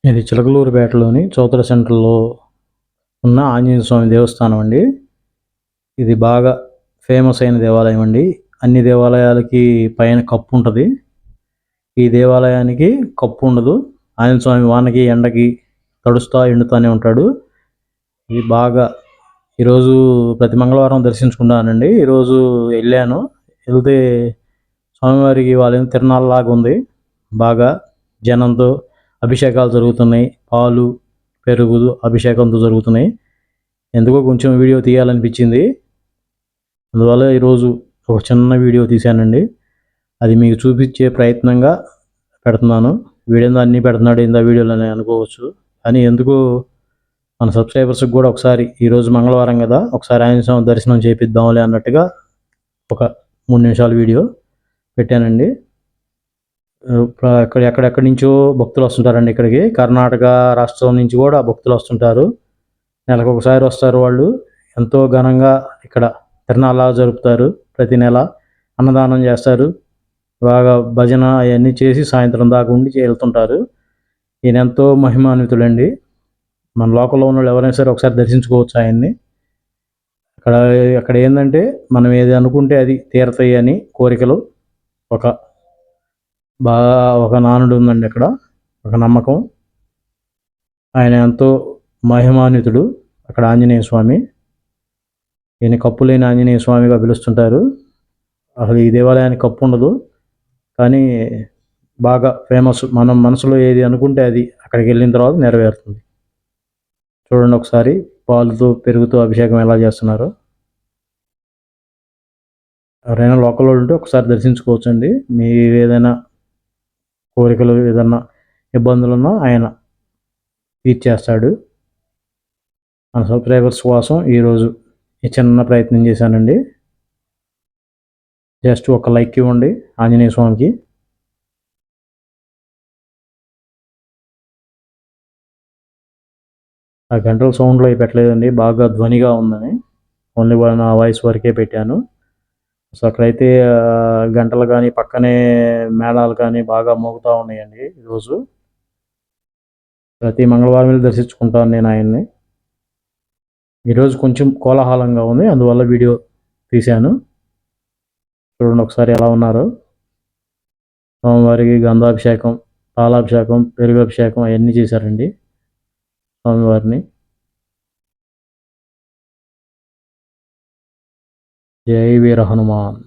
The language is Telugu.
ఇది చిలకలూరిపేటలోని చౌదర సెంటర్‌లో ఉన్న ఆంజనేయ స్వామి దేవస్థానం అండి. ఇది బాగా ఫేమస్ అయిన దేవాలయం అండి. అన్ని దేవాలయాలకి పైన కప్పు ఉంటది. ఈ దేవాలయానికి కప్పు ఉండదు. ఆంజనేయ స్వామి వానకి, ఎండకి తడుస్తా, ఎండుతానే ఉంటాడు. ఇది బాగా ఈరోజు ప్రతి మంగళవారం దర్శించుకుంటానండి. ఈరోజు ఎళ్ళాను. ఎళ్తే స్వామివారికి ఇవాళ తిరునాళ్ళలాగా ఉంది. బాగా జనంతో అభిషేకాలు జరుగుతున్నాయి. పాలు, పెరుగు అభిషేకంతో జరుగుతున్నాయి. ఎందుకో కొంచెం వీడియో తీయాలనిపించింది. అందువల్ల ఈరోజు ఒక చిన్న వీడియో తీశానండి. అది మీకు చూపించే ప్రయత్నంగా పెడుతున్నాను. వీడేందో అన్నీ పెడుతున్నాడు ఏందా వీడియోలని అనుకోవచ్చు. కానీ ఎందుకో మన సబ్స్క్రైబర్స్కి కూడా ఒకసారి ఈరోజు మంగళవారం కదా, ఒకసారి ఆంజనేయ స్వామి దర్శనం చేపిద్దాంలే అన్నట్టుగా ఒక 3 నిమిషాల వీడియో పెట్టానండి. ఎక్కడెక్కడి నుంచో భక్తులు వస్తుంటారండి ఇక్కడికి. కర్ణాటక రాష్ట్రం నుంచి కూడా భక్తులు వస్తుంటారు. నెలకు ఒకసారి వస్తారు వాళ్ళు. ఎంతో ఘనంగా ఇక్కడ తిరునాళ్ళ జరుపుతారు. ప్రతి నెల అన్నదానం చేస్తారు. బాగా భజన అవన్నీ చేసి సాయంత్రం దాకా ఉండి వెళ్తుంటారు. ఈయన ఎంతో మహిమాన్వితుడండి. మన లోకల్లో ఉన్న వాళ్ళు ఎవరైనా సరే ఒకసారి దర్శించుకోవచ్చు ఆయన్ని. అక్కడ అక్కడ ఏంటంటే మనం ఏది అనుకుంటే అది తీరతాయి అని కోరికలు ఒక ఒక నానుడు ఉందండి అక్కడ. ఒక నమ్మకం. ఆయన ఎంతో మహిమాన్వితుడు అక్కడ ఆంజనేయ స్వామి. ఈయన కప్పులేని ఆంజనేయ స్వామిగా పిలుస్తుంటారు. అసలు ఈ దేవాలయానికి కప్పు ఉండదు. కానీ బాగా ఫేమస్. మనం మనసులో ఏది అనుకుంటే అది అక్కడికి వెళ్ళిన తర్వాత నెరవేరుతుంది. చూడండి ఒకసారి పాలుతో పెరుగుతో అభిషేకం ఎలా చేస్తున్నారో. ఎవరైనా లోకల్ వాళ్ళు ఉంటే ఒకసారి దర్శించుకోవచ్చండి. మీ ఏదైనా కోరికలు ఏదన్నా ఇబ్బందులున్నా ఆయన తీర్చేస్తాడు. మన సబ్స్క్రైబర్స్ కోసం ఈరోజు ఈ చిన్న ప్రయత్నం చేశానండి. జస్ట్ ఒక లైక్ ఇవ్వండి ఆంజనేయ స్వామికి. ఆ గంటల సౌండ్లో పెట్టలేదండి, బాగా ధ్వనిగా ఉందని. ఓన్లీ నా వాయిస్ వరకే పెట్టాను. సో అక్కడైతే గంటలు కానీ పక్కనే మేళాలు కానీ బాగా మోగుతూ ఉన్నాయండి. ఈరోజు ప్రతి మంగళవారం దర్శించుకుంటాను నేను ఆయన్ని. ఈరోజు కొంచెం కోలాహలంగా ఉంది, అందువల్ల వీడియో తీశాను. చూడండి ఒకసారి ఎలా ఉన్నారో. స్వామివారికి గంధాభిషేకం, పాలాభిషేకం, పెరుగు అభిషేకం అవన్నీ చేశారండి స్వామివారిని. జై వీర హనుమాన్.